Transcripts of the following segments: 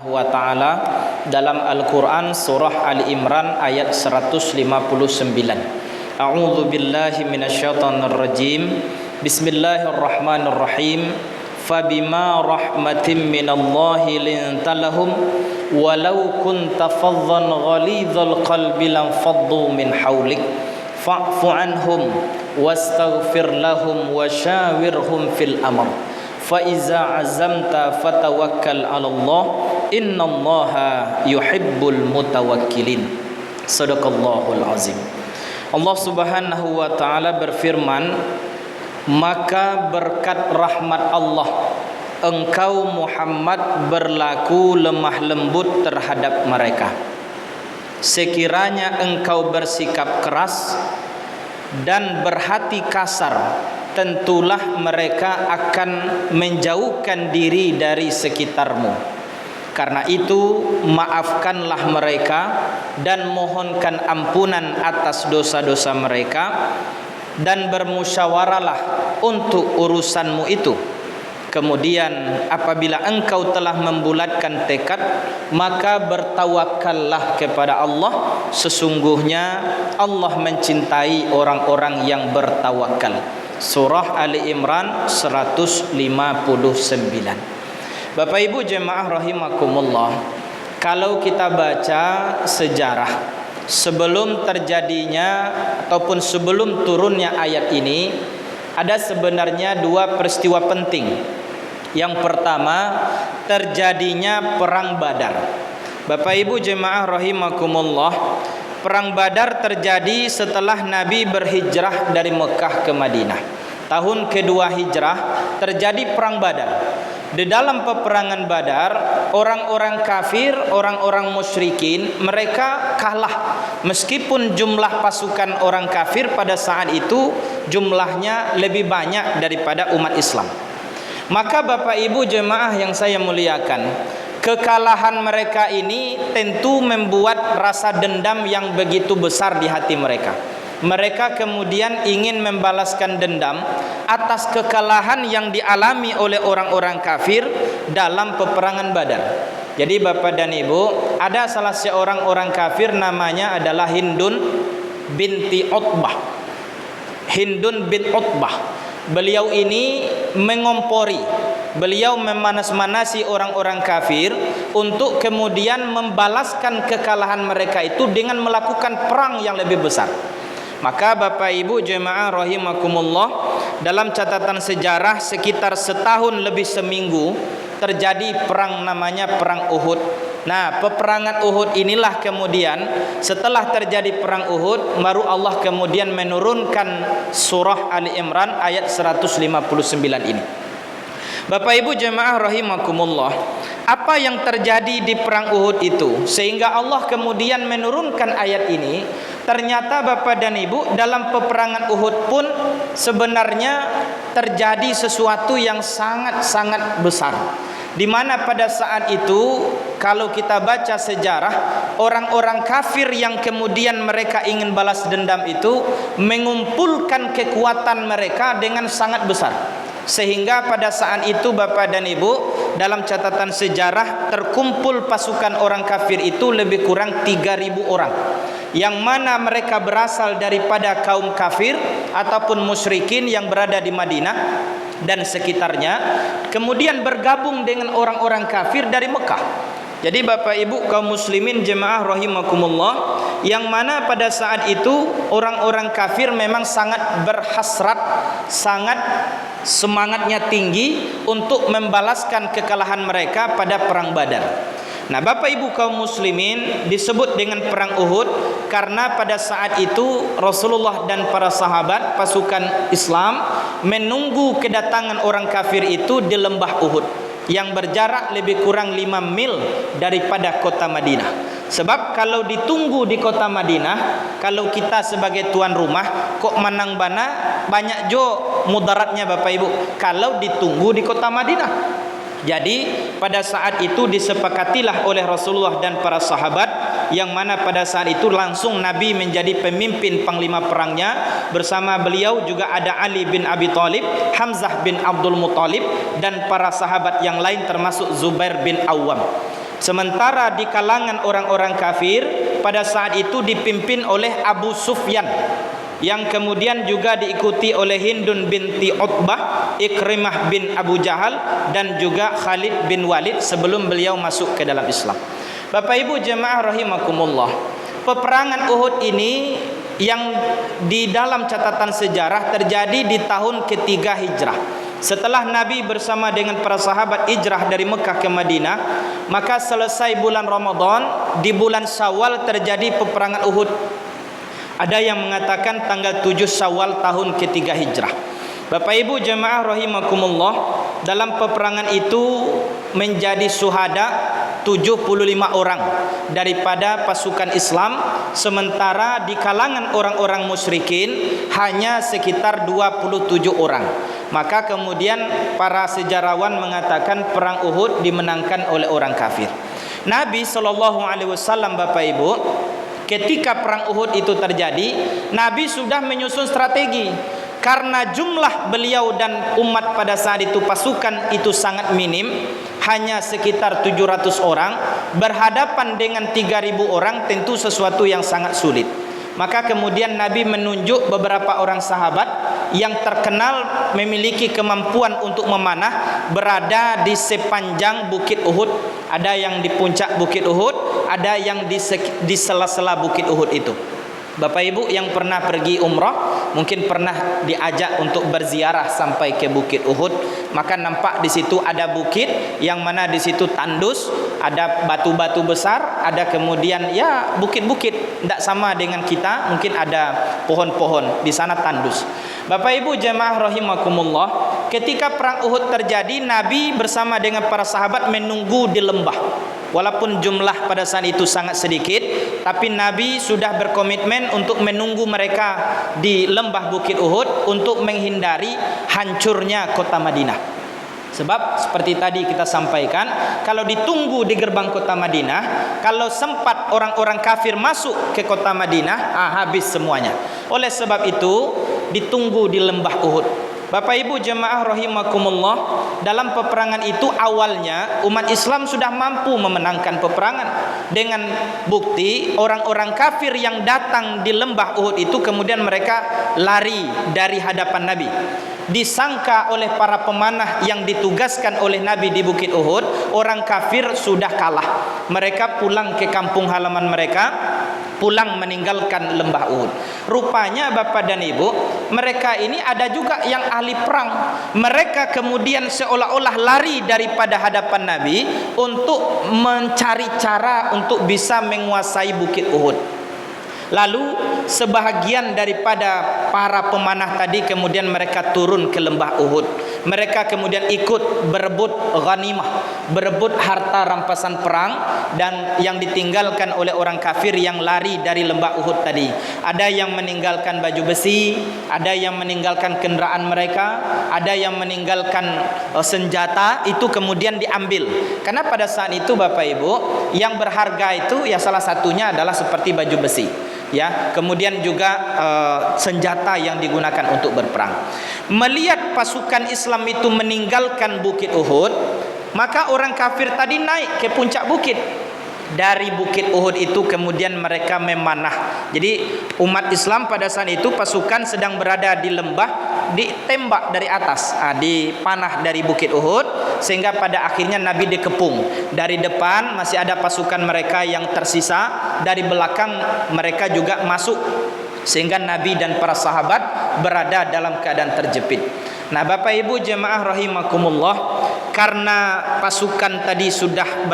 wa ta'ala dalam Al-Quran surah Ali Imran ayat 159. A'udzu billahi minasyaitonir rajim. Bismillahirrahmanirrahim. Fabima rahmatin minallahi linta lahum walau kunta faddan ghalidhal qalbi lam faddu min hawlik fa'fu anhum wastaghfir lahum wasyawirhum fil amr fa iza azamta fatawakkal 'ala Allah innallaha yuhibbul mutawakkilin. Shadaqallahul azim. Allah Subhanahu wa taala berfirman, maka berkat rahmat Allah engkau Muhammad berlaku lemah lembut terhadap mereka. Sekiranya engkau bersikap keras dan berhati kasar, tentulah mereka akan menjauhkan diri dari sekitarmu. Karena itu maafkanlah mereka dan mohonkan ampunan atas dosa-dosa mereka dan bermusyawarahlah untuk urusanmu itu. Kemudian apabila engkau telah membulatkan tekad, maka bertawakallah kepada Allah. Sesungguhnya Allah mencintai orang-orang yang bertawakal. Surah Ali Imran 159. Bapak Ibu jemaah rahimakumullah, kalau kita baca sejarah sebelum terjadinya ataupun sebelum turunnya ayat ini, ada sebenarnya dua peristiwa penting. Yang pertama, terjadinya perang Badar. Bapak Ibu jemaah rahimakumullah, perang Badar terjadi setelah Nabi berhijrah dari Mekah ke Madinah. Tahun kedua hijrah terjadi perang Badar. Di dalam peperangan Badar, orang-orang kafir, orang-orang musyrikin, mereka kalah. Meskipun jumlah pasukan orang kafir pada saat itu jumlahnya lebih banyak daripada umat Islam. Maka Bapak Ibu jemaah yang saya muliakan, kekalahan mereka ini tentu membuat rasa dendam yang begitu besar di hati mereka. Mereka kemudian ingin membalaskan dendam atas kekalahan yang dialami oleh orang-orang kafir dalam peperangan Badar. Jadi Bapak dan Ibu, ada salah seorang orang kafir namanya adalah Hindun binti Utbah. Hindun bin Utbah. Beliau ini mengompori, beliau memanas-manasi orang-orang kafir untuk kemudian membalaskan kekalahan mereka itu dengan melakukan perang yang lebih besar. Maka Bapak Ibu jemaah rahimakumullah, dalam catatan sejarah sekitar setahun lebih seminggu terjadi perang namanya perang Uhud. Nah, peperangan Uhud inilah kemudian setelah terjadi perang Uhud, baru Allah kemudian menurunkan surah Ali Imran ayat 159 ini. Bapak Ibu jemaah rahimakumullah, apa yang terjadi di perang Uhud itu sehingga Allah kemudian menurunkan ayat ini? Ternyata Bapak dan Ibu, dalam peperangan Uhud pun sebenarnya terjadi sesuatu yang sangat-sangat besar. Di mana pada saat itu kalau kita baca sejarah, orang-orang kafir yang kemudian mereka ingin balas dendam itu mengumpulkan kekuatan mereka dengan sangat besar. Sehingga pada saat itu Bapak dan Ibu, dalam catatan sejarah terkumpul pasukan orang kafir itu lebih kurang 3.000 orang, yang mana mereka berasal daripada kaum kafir ataupun musyrikin yang berada di Madinah dan sekitarnya, kemudian bergabung dengan orang-orang kafir dari Mekah. Jadi Bapak Ibu kaum muslimin jemaah rahimakumullah, yang mana pada saat itu orang-orang kafir memang sangat berhasrat, sangat semangatnya tinggi untuk membalaskan kekalahan mereka pada perang Badar. Nah Bapak Ibu kaum muslimin, disebut dengan perang Uhud karena pada saat itu Rasulullah dan para sahabat pasukan Islam menunggu kedatangan orang kafir itu di lembah Uhud yang berjarak lebih kurang 5 mil daripada kota Madinah. Sebab kalau ditunggu di kota Madinah, kalau kita sebagai tuan rumah kok manang bana banyak jo mudaratnya Bapak Ibu kalau ditunggu di kota Madinah. Jadi pada saat itu disepakatilah oleh Rasulullah dan para sahabat, yang mana pada saat itu langsung Nabi menjadi pemimpin panglima perangnya. Bersama beliau juga ada Ali bin Abi Thalib, Hamzah bin Abdul Muthalib, dan para sahabat yang lain termasuk Zubair bin Awam. Sementara di kalangan orang-orang kafir pada saat itu dipimpin oleh Abu Sufyan, yang kemudian juga diikuti oleh Hindun binti Utbah, Ikrimah bin Abu Jahal, dan juga Khalid bin Walid sebelum beliau masuk ke dalam Islam. Bapak Ibu jemaah rahimakumullah, peperangan Uhud ini yang di dalam catatan sejarah terjadi di tahun ketiga Hijrah. Setelah Nabi bersama dengan para sahabat hijrah dari Mekah ke Madinah, maka selesai bulan Ramadan, di bulan Syawal terjadi peperangan Uhud. Ada yang mengatakan tanggal 7 Syawal tahun ketiga Hijrah. Bapak Ibu jemaah rahimakumullah, dalam peperangan itu menjadi syuhada 75 orang daripada pasukan Islam, sementara di kalangan orang-orang musyrikin hanya sekitar 27 orang. Maka kemudian para sejarawan mengatakan perang Uhud dimenangkan oleh orang kafir. Nabi SAW, Bapak Ibu, ketika perang Uhud itu terjadi, Nabi sudah menyusun strategi. Karena jumlah beliau dan umat pada saat itu, pasukan itu sangat minim, hanya sekitar 700 orang, berhadapan dengan 3.000 orang, tentu sesuatu yang sangat sulit. Maka kemudian Nabi menunjuk beberapa orang sahabat yang terkenal memiliki kemampuan untuk memanah, berada di sepanjang bukit Uhud. Ada yang di puncak bukit Uhud, ada yang di sela-sela bukit Uhud itu. Bapak Ibu yang pernah pergi umrah mungkin pernah diajak untuk berziarah sampai ke bukit Uhud, maka nampak di situ ada bukit yang mana di situ tandus, ada batu-batu besar, ada kemudian ya bukit-bukit, tidak sama dengan kita, mungkin ada pohon-pohon di sana tandus. Bapak Ibu jemaah rahimakumullah, ketika perang Uhud terjadi, Nabi bersama dengan para sahabat menunggu di lembah. Walaupun jumlah pada saat itu sangat sedikit, tapi Nabi sudah berkomitmen untuk menunggu mereka di lembah bukit Uhud untuk menghindari hancurnya kota Madinah. Sebab seperti tadi kita sampaikan, kalau ditunggu di gerbang kota Madinah, kalau sempat orang-orang kafir masuk ke kota Madinah, habis semuanya. Oleh sebab itu ditunggu di lembah Uhud. Bapak Ibu jemaah rahimakumullah, dalam peperangan itu awalnya umat Islam sudah mampu memenangkan peperangan dengan bukti orang-orang kafir yang datang di lembah Uhud itu kemudian mereka lari dari hadapan Nabi. Disangka oleh para pemanah yang ditugaskan oleh Nabi di bukit Uhud, orang kafir sudah kalah. Mereka pulang ke kampung halaman mereka, pulang meninggalkan lembah Uhud. Rupanya Bapak dan Ibu, mereka ini ada juga yang ahli perang. Mereka kemudian seolah-olah lari daripada hadapan Nabi untuk mencari cara untuk bisa menguasai bukit Uhud. Lalu sebahagian daripada para pemanah tadi kemudian mereka turun ke lembah Uhud. Mereka kemudian ikut berebut ghanimah, berebut harta rampasan perang dan yang ditinggalkan oleh orang kafir yang lari dari lembah Uhud tadi. Ada yang meninggalkan baju besi, ada yang meninggalkan kendaraan mereka, ada yang meninggalkan senjata, itu kemudian diambil. Karena pada saat itu Bapak Ibu, yang berharga itu ya salah satunya adalah seperti baju besi. Ya, kemudian juga senjata yang digunakan untuk berperang. Melihat pasukan Islam itu meninggalkan bukit Uhud, maka orang kafir tadi naik ke puncak bukit. Dari bukit Uhud itu kemudian mereka memanah. Jadi umat Islam pada saat itu pasukan sedang berada di lembah, ditembak dari atas, dipanah dari bukit Uhud, sehingga pada akhirnya Nabi dikepung. Dari depan masih ada pasukan mereka yang tersisa, dari belakang mereka juga masuk, sehingga Nabi dan para sahabat berada dalam keadaan terjepit. Nah Bapak Ibu jemaah rahimakumullah, karena pasukan tadi sudah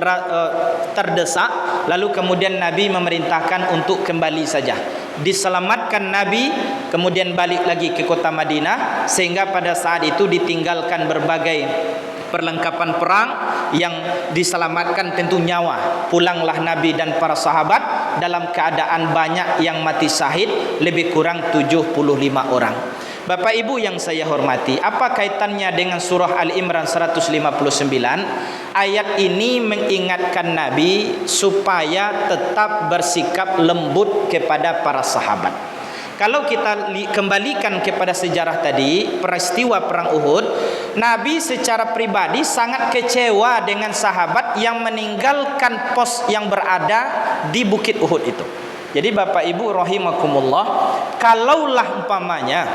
terdesak, lalu kemudian Nabi memerintahkan untuk kembali saja. Diselamatkan Nabi, kemudian balik lagi ke kota Madinah, sehingga pada saat itu ditinggalkan berbagai perlengkapan perang yang diselamatkan tentu nyawa. Pulanglah Nabi dan para sahabat dalam keadaan banyak yang mati syahid, lebih kurang 75 orang. Bapak Ibu yang saya hormati, apa kaitannya dengan surah Al-Imran 159? Ayat ini mengingatkan Nabi supaya tetap bersikap lembut kepada para sahabat. Kalau kita kembalikan kepada sejarah tadi, peristiwa perang Uhud, Nabi secara pribadi sangat kecewa dengan sahabat yang meninggalkan pos yang berada di Bukit Uhud itu. Jadi Bapak Ibu rahimakumullah, kalaulah umpamanya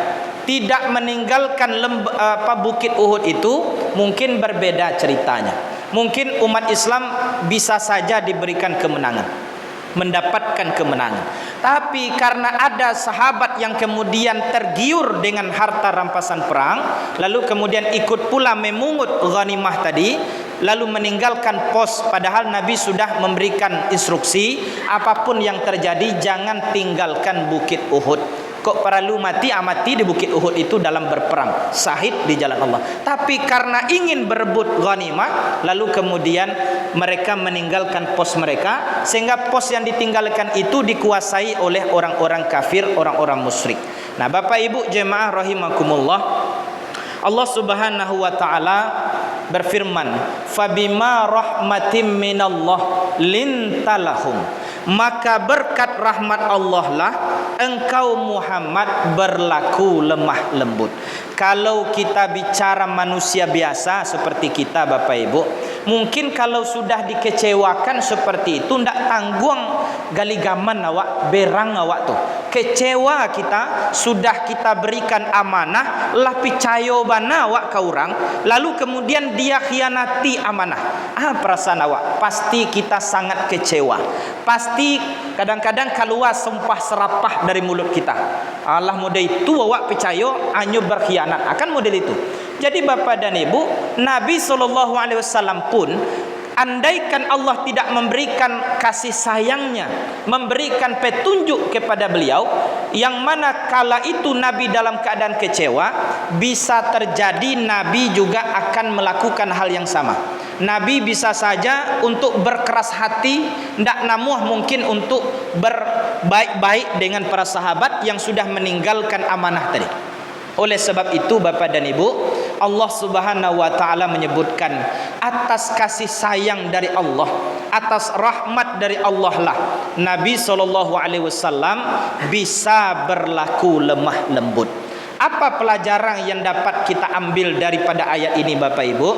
tidak meninggalkan Bukit Uhud itu, mungkin berbeda ceritanya. Mungkin umat Islam bisa saja diberikan kemenangan, mendapatkan kemenangan. Tapi karena ada sahabat yang kemudian tergiur dengan harta rampasan perang, lalu kemudian ikut pula memungut ghanimah tadi, lalu meninggalkan pos, padahal Nabi sudah memberikan instruksi, apapun yang terjadi jangan tinggalkan Bukit Uhud. Kok perlu mati amati di Bukit Uhud itu dalam berperang, syahid di jalan Allah. Tapi karena ingin berebut ghanimah, lalu kemudian mereka meninggalkan pos mereka, sehingga pos yang ditinggalkan itu dikuasai oleh orang-orang kafir, orang-orang musyrik. Nah, Bapak Ibu jemaah rahimakumullah, Allah Subhanahu wa taala berfirman, "Fabima rahmatim minallah lintalahum." Maka berkat rahmat Allah lah engkau Muhammad berlaku lemah lembut. Kalau kita bicara manusia biasa seperti kita Bapak Ibu, mungkin kalau sudah dikecewakan seperti itu ndak tanggung galigaman awak, berang awak tuh. Kecewa kita, sudah kita berikan amanah, lah picayo bana awak ke orang, lalu kemudian dia khianati amanah. Perasaan awak? Pasti kita sangat kecewa. Pasti kadang-kadang keluar sumpah serapah dari mulut kita. Allah model itu awak picayo anyo berkhianat, akan model itu. Jadi Bapak dan Ibu, Nabi SAW pun, andaikan Allah tidak memberikan kasih sayangnya, memberikan petunjuk kepada beliau, yang mana kala itu Nabi dalam keadaan kecewa, bisa terjadi Nabi juga akan melakukan hal yang sama. Nabi bisa saja untuk berkeras hati, tidak namuh mungkin untuk berbaik-baik dengan para sahabat yang sudah meninggalkan amanah tadi. Oleh sebab itu Bapak dan Ibu, Allah Subhanahu wa taala menyebutkan atas kasih sayang dari Allah, atas rahmat dari Allah lah Nabi SAW bisa berlaku lemah lembut. Apa pelajaran yang dapat kita ambil daripada ayat ini Bapak Ibu?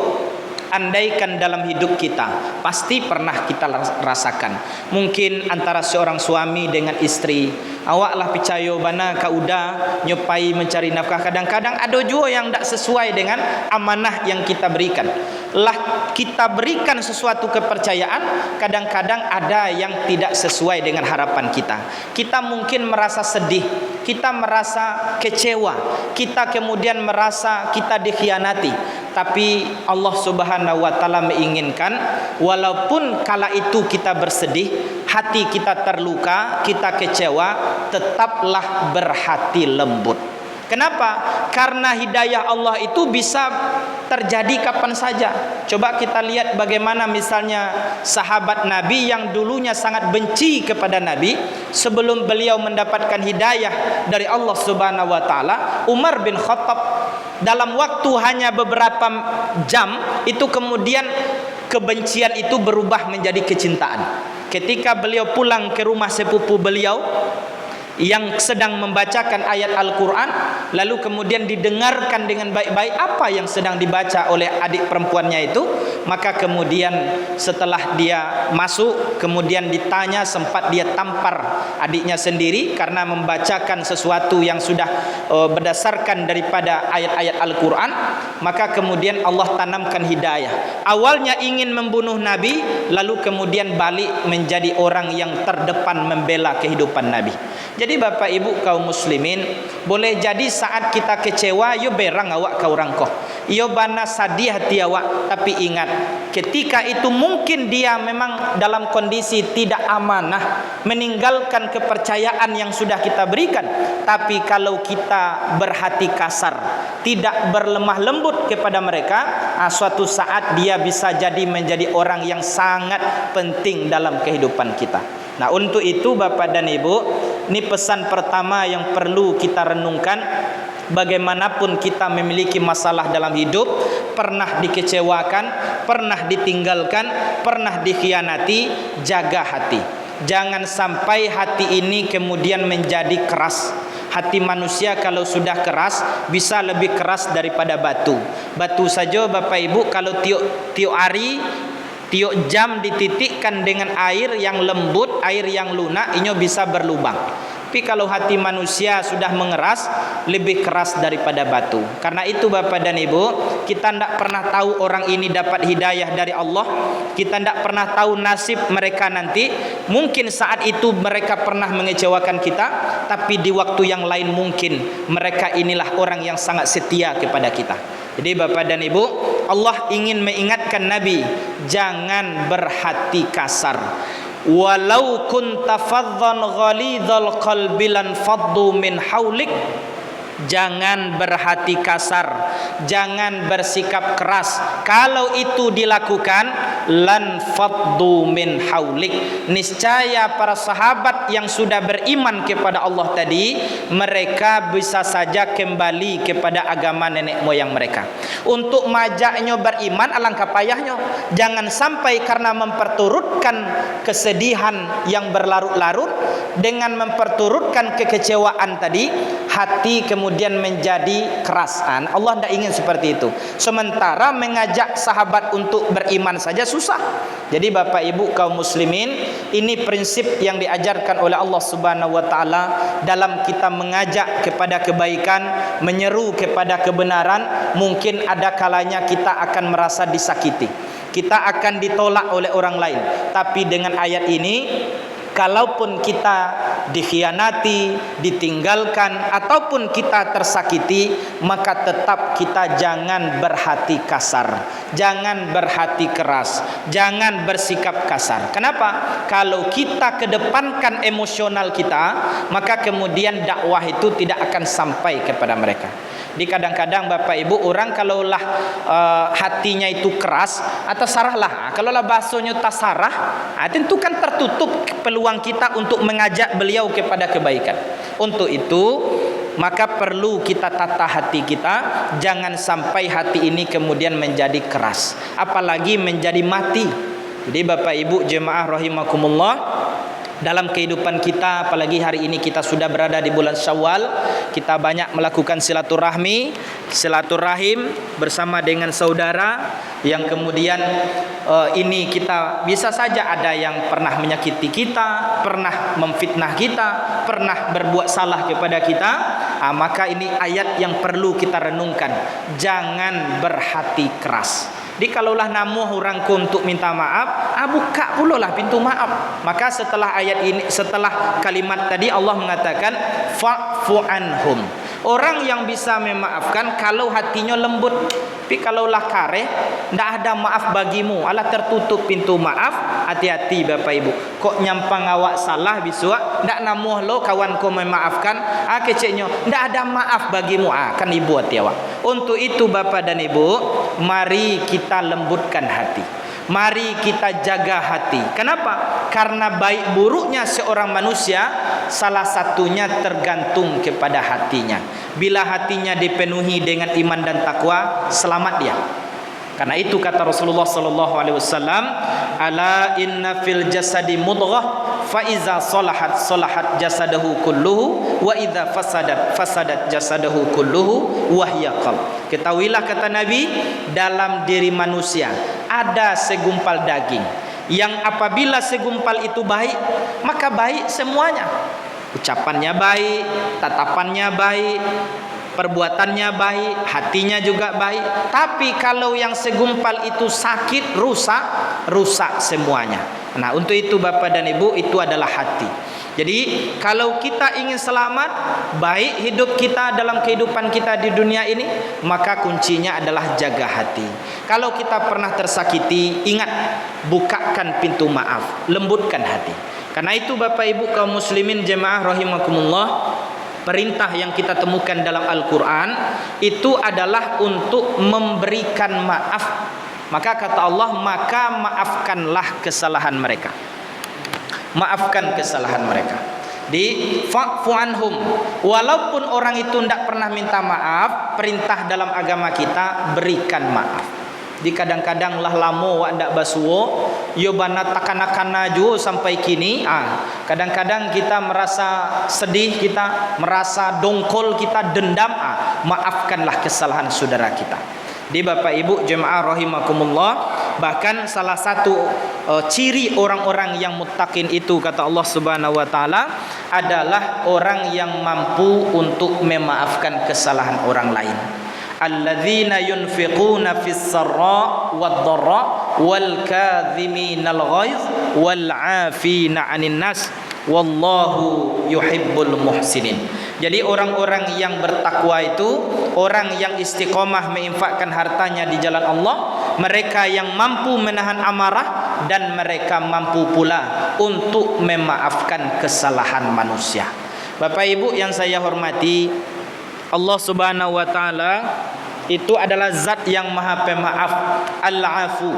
Andaikan dalam hidup kita pasti pernah kita rasakan, mungkin antara seorang suami dengan istri, awaklah picayo bana kauda nyopai mencari nafkah, kadang-kadang ada juga yang tidak sesuai dengan amanah yang kita berikan. Lah kita berikan sesuatu kepercayaan, kadang-kadang ada yang tidak sesuai dengan harapan kita. Kita mungkin merasa sedih, kita merasa kecewa, kita kemudian merasa kita dikhianati. Tapi Allah Subhanahu wa taala menginginkan, walaupun kala itu kita bersedih, hati kita terluka, kita kecewa, tetaplah berhati lembut. Kenapa? Karena hidayah Allah itu bisa terjadi kapan saja. Coba kita lihat bagaimana misalnya sahabat Nabi yang dulunya sangat benci kepada Nabi, sebelum beliau mendapatkan hidayah dari Allah Subhanahu wa taala, Umar bin Khattab dalam waktu hanya beberapa jam itu kemudian kebencian itu berubah menjadi kecintaan. Ketika beliau pulang ke rumah sepupu beliau yang sedang membacakan ayat Al-Quran, lalu kemudian didengarkan dengan baik-baik apa yang sedang dibaca oleh adik perempuannya itu, maka kemudian setelah dia masuk, kemudian ditanya, sempat dia tampar adiknya sendiri karena membacakan sesuatu yang sudah berdasarkan daripada ayat-ayat Al-Quran. Maka kemudian Allah tanamkan hidayah. Awalnya ingin membunuh Nabi, lalu kemudian balik menjadi orang yang terdepan membela kehidupan Nabi. Jadi Bapak Ibu kaum muslimin, boleh jadi saat kita kecewa, yo berang awak ke orang koh, yo bana sadih hati awak, tapi ingat ketika itu mungkin dia memang dalam kondisi tidak amanah, meninggalkan kepercayaan yang sudah kita berikan. Tapi kalau kita berhati kasar, tidak berlemah lembut kepada mereka, suatu saat dia bisa jadi menjadi orang yang sangat penting dalam kehidupan kita. Nah, untuk itu Bapak dan Ibu, ini pesan pertama yang perlu kita renungkan. Bagaimanapun kita memiliki masalah dalam hidup, pernah dikecewakan, pernah ditinggalkan, pernah dikhianati, jaga hati. Jangan sampai hati ini kemudian menjadi keras. Hati manusia kalau sudah keras bisa lebih keras daripada batu. Batu saja Bapak Ibu kalau tiuk hari, tiuk jam dititikkan dengan air yang lembut, air yang lunak, inyo bisa berlubang. Tapi kalau hati manusia sudah mengeras, lebih keras daripada batu. Karena itu Bapak dan Ibu, kita tidak pernah tahu orang ini dapat hidayah dari Allah. Kita tidak pernah tahu nasib mereka nanti. Mungkin saat itu mereka pernah mengecewakan kita, tapi di waktu yang lain mungkin mereka inilah orang yang sangat setia kepada kita. Jadi Bapak dan Ibu, Allah ingin mengingatkan Nabi, jangan berhati kasar. Walau kunta faddan ghalidhal qalbi lan faddu min haulik. Jangan berhati kasar, jangan bersikap keras. Kalau itu dilakukan, lan faddu min haulik, niscaya para sahabat yang sudah beriman kepada Allah tadi, mereka bisa saja kembali kepada agama nenek moyang mereka. Untuk majaknya beriman alangkah payahnya. Jangan sampai karena memperturutkan kesedihan yang berlarut-larut, dengan memperturutkan kekecewaan tadi, hati kemudian menjadi keras. Allah tidak ingin seperti itu. Sementara mengajak sahabat untuk beriman saja susah. Jadi Bapak Ibu kaum muslimin, ini prinsip yang diajarkan oleh Allah Subhanahu wa taala dalam kita mengajak kepada kebaikan, menyeru kepada kebenaran. Mungkin ada kalanya kita akan merasa disakiti, kita akan ditolak oleh orang lain. Tapi dengan ayat ini, kalaupun kita dikhianati, ditinggalkan, ataupun kita tersakiti, maka tetap kita jangan berhati kasar, jangan berhati keras, jangan bersikap kasar. Kenapa? Kalau kita kedepankan emosional kita, maka kemudian dakwah itu tidak akan sampai kepada mereka. Di kadang-kadang Bapak Ibu, orang kalaulah hatinya itu keras atau sarahlah, kalaulah bahasanya tak sarah, tentu kan tertutup peluang kita untuk mengajak beliau kepada kebaikan. Untuk itu maka perlu kita tata hati kita, jangan sampai hati ini kemudian menjadi keras, apalagi menjadi mati. Jadi Bapak Ibu jemaah rahimakumullah, dalam kehidupan kita, apalagi hari ini kita sudah berada di bulan Syawal, kita banyak melakukan silaturahim bersama dengan saudara yang kemudian ini kita bisa saja ada yang pernah menyakiti kita, pernah memfitnah kita, pernah berbuat salah kepada kita. Maka ini ayat yang perlu kita renungkan, jangan berhati keras. Jadi kalaulah namuh orangku untuk minta maaf, buka pula lah pintu maaf. Maka setelah ayat ini, setelah kalimat tadi, Allah mengatakan fa'fu anhum. Orang yang bisa memaafkan kalau hatinya lembut. Tapi kalaulah kareh, tidak ada maaf bagimu, alah tertutup pintu maaf. Hati-hati Bapak Ibu, kok nyampang awak salah bisua, tidak namuh lo kawanku memaafkan, keceknya tidak ada maaf bagimu, kan ibu hati awak. Untuk itu Bapak dan Ibu, mari kita lembutkan hati, mari kita jaga hati. Kenapa? Karena baik buruknya seorang manusia salah satunya tergantung kepada hatinya. Bila hatinya dipenuhi dengan iman dan takwa, selamat dia. Karena itu kata Rasulullah sallallahu alaihi wasallam, ala inna fil jasadi mudghah fa iza salahat salahat jasadahu kulluhu wa idza fasadat jasadahu kulluhu wa hiya qalb. Ketahuilah kata Nabi, dalam diri manusia ada segumpal daging yang apabila segumpal itu baik, maka baik semuanya. Ucapannya baik, tatapannya baik, perbuatannya baik, hatinya juga baik. Tapi kalau yang segumpal itu sakit, rusak semuanya. Nah, untuk itu Bapak dan Ibu, itu adalah hati. Jadi kalau kita ingin selamat, baik hidup kita dalam kehidupan kita di dunia ini, maka kuncinya adalah jaga hati. Kalau kita pernah tersakiti, ingat, bukakan pintu maaf, lembutkan hati. Karena itu Bapak Ibu kaum muslimin jemaah rahimakumullah, perintah yang kita temukan dalam Al-Quran itu adalah untuk memberikan maaf. Maka kata Allah, maka maafkanlah kesalahan mereka. Maafkan kesalahan mereka. Di fa'fu anhum, walaupun orang itu tidak pernah minta maaf, perintah dalam agama kita berikan maaf. Di kadang-kadang lah lamo wa ndak basuwo, yo bana takana-kana juga sampai kini. Kadang-kadang kita merasa sedih, kita merasa dongkol, kita dendam. Maafkanlah kesalahan saudara kita. Di Bapak Ibu jemaah rahimakumullah, bahkan salah satu ciri orang-orang yang muttaqin itu kata Allah Subhanahu wa taala adalah orang yang mampu untuk memaafkan kesalahan orang lain. Alladzina yunfiquna fis sarra wad dharra wal kadhiminal ghaiz wal 'afina 'anil nas wallahu yuhibbul muhsinin. Jadi orang-orang yang bertakwa itu orang yang istiqomah menginfakkan hartanya di jalan Allah, mereka yang mampu menahan amarah dan mereka mampu pula untuk memaafkan kesalahan manusia. Bapak Ibu yang saya hormati, Allah Subhanahu wa taala itu adalah zat yang maha pemaaf, al-afu.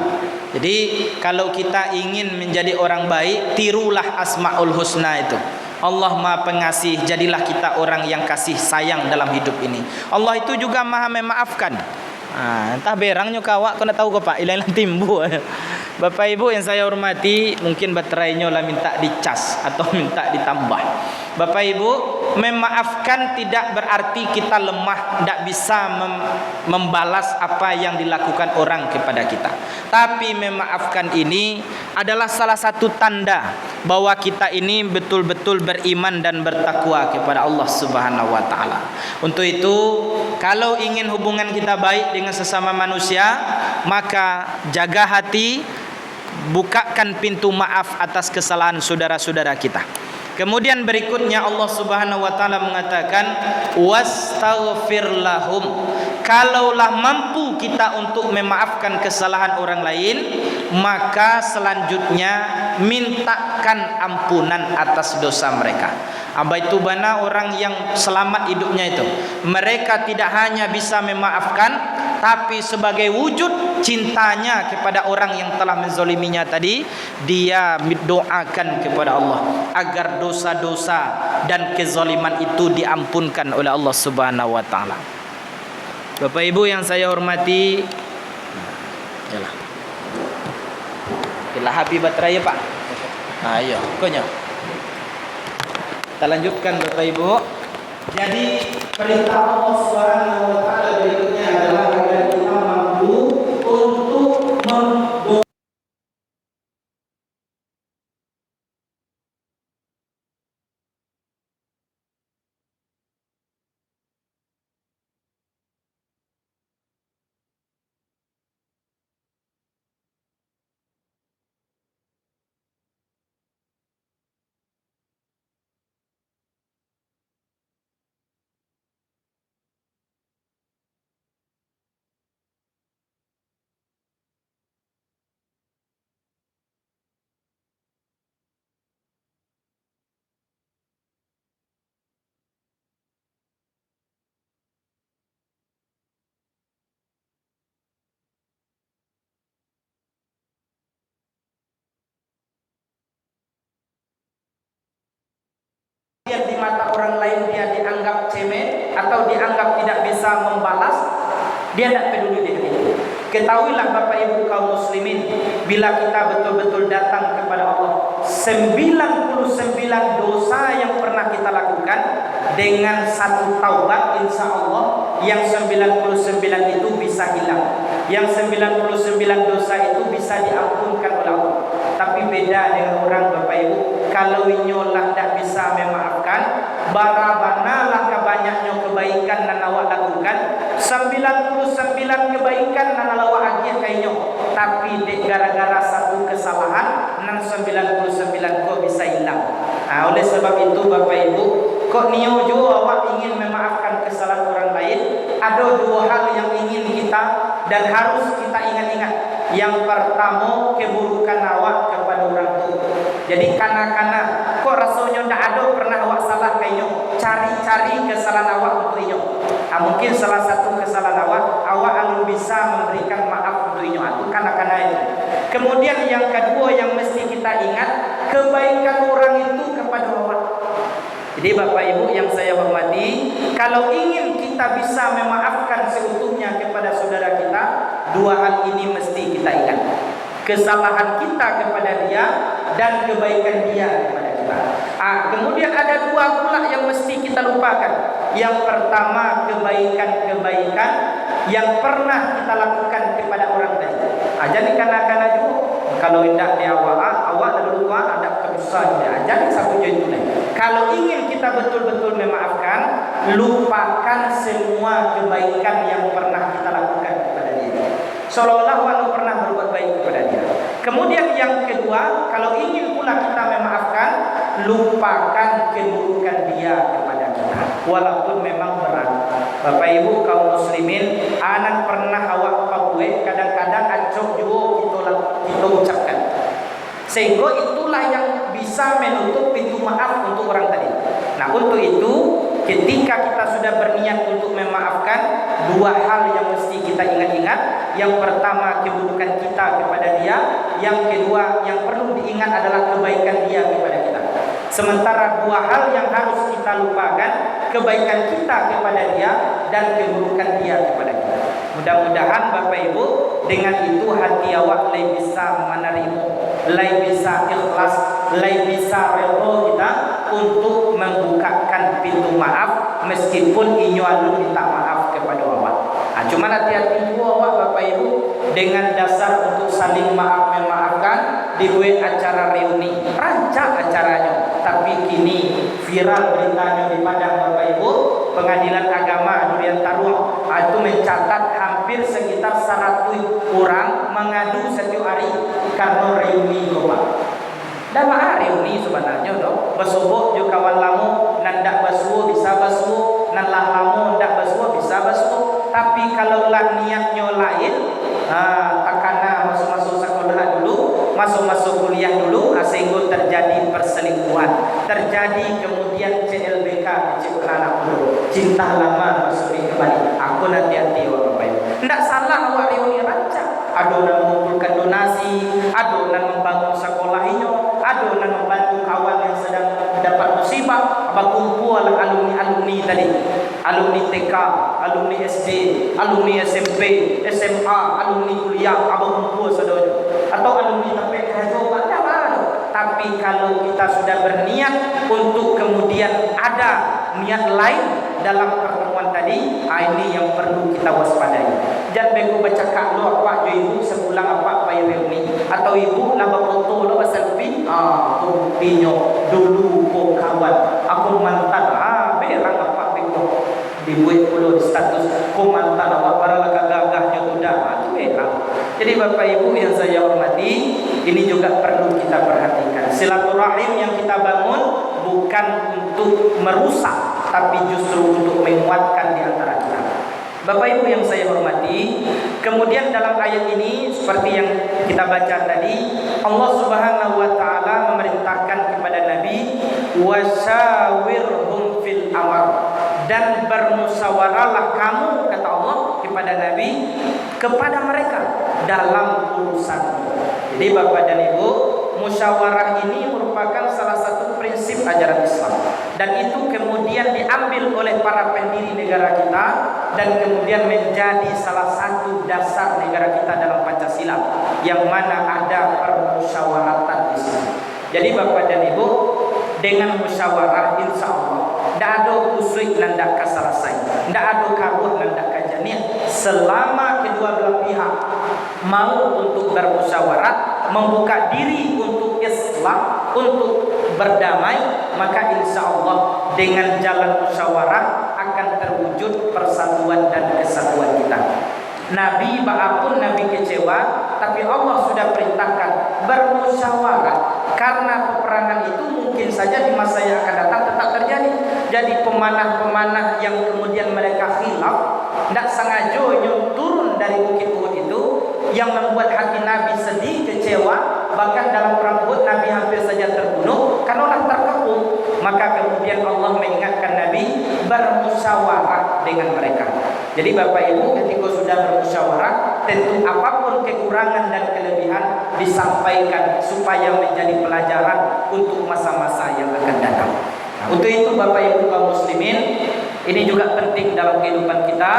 Jadi kalau kita ingin menjadi orang baik, tirulah Asmaul Husna itu. Allah maha pengasih, jadilah kita orang yang kasih sayang dalam hidup ini. Allah itu juga maha memaafkan. Entah berangnya kawak, kau nak tahu ke Pak, ilang timbu. Bapak Ibu yang saya hormati, mungkin baterainya lah minta dicas atau minta ditambah. Bapak Ibu, memaafkan tidak berarti kita lemah, tidak bisa membalas apa yang dilakukan orang kepada kita. Tapi memaafkan ini adalah salah satu tanda bahwa kita ini betul-betul beriman dan bertakwa kepada Allah Subhanahu wa taala. Untuk itu, kalau ingin hubungan kita baik dengan sesama manusia, maka jaga hati, bukakan pintu maaf atas kesalahan saudara-saudara kita. Kemudian berikutnya Allah Subhanahu wa taala mengatakan wastaghfir lahum. Kalaulah mampu kita untuk memaafkan kesalahan orang lain, maka selanjutnya mintakan ampunan atas dosa mereka. Itu bana orang yang selamat hidupnya itu. Mereka tidak hanya bisa memaafkan, tapi sebagai wujud cintanya kepada orang yang telah menzaliminya tadi, dia mendoakan kepada Allah agar dosa-dosa dan kezaliman itu diampunkan oleh Allah Subhanahu wa taala. Bapak Ibu yang saya hormati, yalah. Kita habis baterai ya Pak. Ayo, konya. Kita lanjutkan Bapak Ibu. Jadi perintah Allah Subhanahu wa taala berikutnya adalah agar kita mampu untuk di mata orang lain dia dianggap cemen atau dianggap tidak bisa membalas, dia tidak peduli dengan itu. Ketahuilah Bapak Ibu kaum muslimin, bila kita betul-betul datang kepada Allah, 99 dosa yang pernah kita lakukan, dengan satu taubat insya Allah yang 99 itu bisa hilang, yang 99 dosa itu bisa diampunkan oleh Allah. Tapi beda dengan orang Bapak Ibu, kalau inyolah tidak bisa memaafkan, barabanalah kebanyaknya kebaikan dan awak lakukan, 99 kebaikan dan awak agiah kainyo, tapi gara-gara satu kesalahan 99 kok bisa hilang. Oleh sebab itu Bapak Ibu, kok niyo juga awak ingin memaafkan kesalahan orang lain, ada dua hal yang ingin kita dan harus kita ingat-ingat. Yang pertama, keburukan awak kepada orang tua. Jadi kana-kana kok rasanya ndak ada pernah awak salah kainyo, cari-cari kesalahan awak untuk inyo. Mungkin salah satu kesalahan awak alun bisa memberikan maaf untuk inyo. Itu kana-kana itu. Kemudian yang kedua yang mesti kita ingat, kebaikan orang itu kepada awak. Jadi Bapak Ibu yang saya hormati, kalau ingin kita bisa memaafkan seutuhnya kepada saudara kita, dua hal ini mesti kita ingat. kesalahan kita kepada dia dan kebaikan dia kepada kita. Kemudian ada dua pula yang mesti kita lupakan. Yang pertama, kebaikan-kebaikan yang pernah kita lakukan kepada orang lain. Jadi kanak-kanak juga kalau hendak dia awak lalu ada kedusan dia. Jadi satu itu nih. Kalau ingin kita betul-betul memaafkan, lupakan semua kebaikan yang pernah kita lakukan kepada dia. Seolah-olah walau pernah berbuat baik kepada dia. Kemudian yang kedua, kalau ingin pula kita memaafkan, lupakan keburukan dia kepada kita. Walaupun memang berat. Bapak Ibu kaum muslimin, anak pernah awak pawe kadang-kadang acok juga kita ucapkan. Sehingga itulah yang bisa menutup pintu maaf untuk orang tadi. Nah, untuk itu ketika kita sudah berniat untuk memaafkan, dua hal yang mesti kita ingat-ingat. Yang pertama, keburukan kita kepada dia. Yang kedua, yang perlu diingat adalah kebaikan dia kepada kita. Sementara dua hal yang harus kita lupakan, kebaikan kita kepada dia dan keburukan dia kepada kita. Mudah-mudahan Bapak Ibu dengan itu hati awak lebih bisa menerima, lebih bisa ikhlas, lebih bisa rela kita untuk membukakan pintu maaf meskipun inyo alun minta maaf kepada awak. Cuma hati-hati juga awak Bapak Ibu dengan dasar untuk saling maaf memaafkan dibuat acara reuni, rancang acaranya, tapi kini viral beritanya di Padang Bapak Ibu. Pengadilan Agama Durian Tarung itu mencatat hampir sekitar 100 orang mengadu setiap hari karena reuni Bapak. Dan mah reuni sebenarnya dong. Besobok jo kawan lamu nandak basuh bisa basuh, nan lah lamu ndak basuh bisa basuh. Tapi kalau lah niatnya lain, takana masuk-masuk sekolah dulu, masuk-masuk kuliah dulu, sehingga terjadi perselingkuhan, terjadi kemudian CLBK, anak dulu, cinta lama masuk kembali. Aku hati-hati Bapak Ibu. Tidak salah awak reuni rancang. Adonan mengumpulkan donasi, adonan membangun sekolah ini, adonan membantu kawan yang sedang mendapat musibah, berkumpul alumni-alumni tadi, alumni TK, alumni SD, alumni SMP, SMA, alumni kuliah, berkumpul saudara, atau alumni TPK juga ada. Tapi kalau kita sudah berniat untuk kemudian ada niat lain dalam pertemuan tadi, ini yang perlu kita waspadai. Jangan bego baca kaklo apa jo ibu sepulang apa bayar reuni, atau ibu nambah foto lo selfie, buktinya dulu kok kawan aku mantan, berang apa bego dibuat puluh status kok mantan apa para gagahnya udah, itu berang. Jadi Bapak Ibu yang saya hormati, ini juga perlu kita perhatikan. Silaturahim yang kita bangun bukan untuk merusak, tapi justru untuk menguatkan di antara kita. Bapak Ibu yang saya hormati, kemudian dalam ayat ini seperti yang kita baca tadi, Allah Subhanahu wa taala memerintahkan kepada Nabi, wasyawirhum fil amr, dan bermusyawarahlah kamu, kata Allah kepada Nabi, kepada mereka dalam urusan. Jadi Bapak dan Ibu, musyawarah ini merupakan salah satu prinsip ajaran Islam, dan itu kemudian diambil oleh para pendiri negara kita dan kemudian menjadi salah satu dasar negara kita dalam Pancasila, yang mana ada permusyawaratan di sini. Jadi Bapak dan Ibu, dengan musyawarah insya Allah tidak ada usik nandak kaselesai, tidak ada karuh nandak kajanian, selama kedua belah pihak mau untuk bermusyawarah, membuka diri untuk islah, untuk berdamai, maka insya Allah dengan jalan musyawarah akan terwujud persatuan dan kesatuan kita. Nabi baapun Nabi kecewa, tapi Allah sudah perintahkan bermusyawarah, karena peperangan itu mungkin saja di masa yang akan datang tetap terjadi. Jadi pemanah-pemanah yang kemudian mereka khilaf, tidak sengaja turun dari bukit Uhud itu, yang membuat hati Nabi sedih, kecewa, bahkan dalam perang Uhud Nabi hampir saja terbunuh karena terkepung. Maka kemudian Allah mengingatkan Nabi bermusyawarah dengan mereka. Jadi Bapak Ibu, ketika sudah bermusyawarah, tentu apapun kekurangan dan kelebihan disampaikan supaya menjadi pelajaran untuk masa-masa yang akan datang. Untuk itu Bapak Ibu kaum muslimin, Ini juga penting dalam kehidupan kita,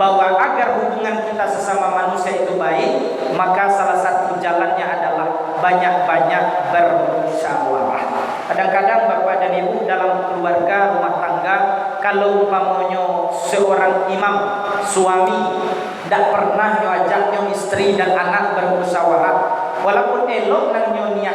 bahwa agar hubungan kita sesama manusia itu baik, maka salah satu jalannya adalah banyak-banyak bermusyawarah. Kadang-kadang Bapak dan Ibu dalam keluarga rumah tangga, kalau umpamanya seorang imam suami tidak pernah ngajak istri dan anak bermusyawarah, walaupun elok nang niat